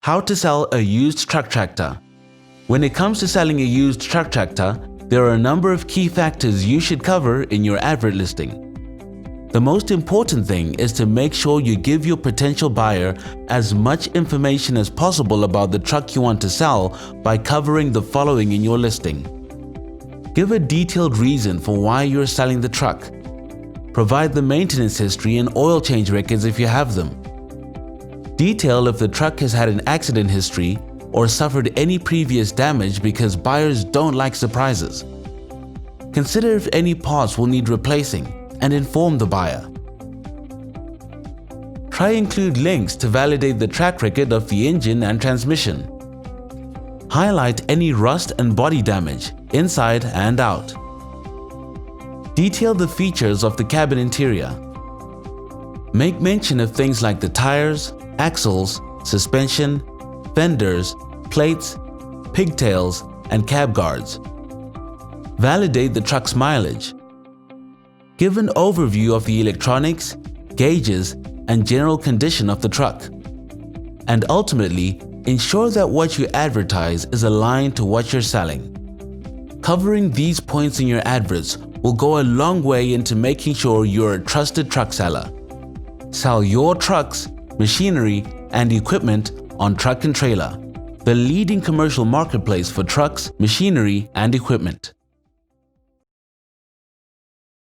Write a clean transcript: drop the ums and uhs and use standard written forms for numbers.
How to sell a used truck tractor. When it comes to selling a used truck tractor, there are a number of key factors you should cover in your advert listing. The most important thing is to make sure you give your potential buyer as much information as possible about the truck you want to sell by covering the following in your listing. Give a detailed reason for why you're selling the truck. Provide the maintenance history and oil change records if you have them. Detail if the truck has had an accident history or suffered any previous damage, because buyers don't like surprises. Consider if any parts will need replacing and inform the buyer. Try include links to validate the track record of the engine and transmission. Highlight any rust and body damage, inside and out. Detail the features of the cabin interior. Make mention of things like the tires, axles, suspension, fenders, plates, pigtails, and cab guards. Validate the truck's mileage. Give an overview of the electronics, gauges, and general condition of the truck. And ultimately, ensure that what you advertise is aligned to what you're selling. Covering these points in your adverts will go a long way into making sure you're a trusted truck seller. Sell your trucks, machinery, and equipment on Truck and Trailer, the leading commercial marketplace for trucks, machinery, and equipment.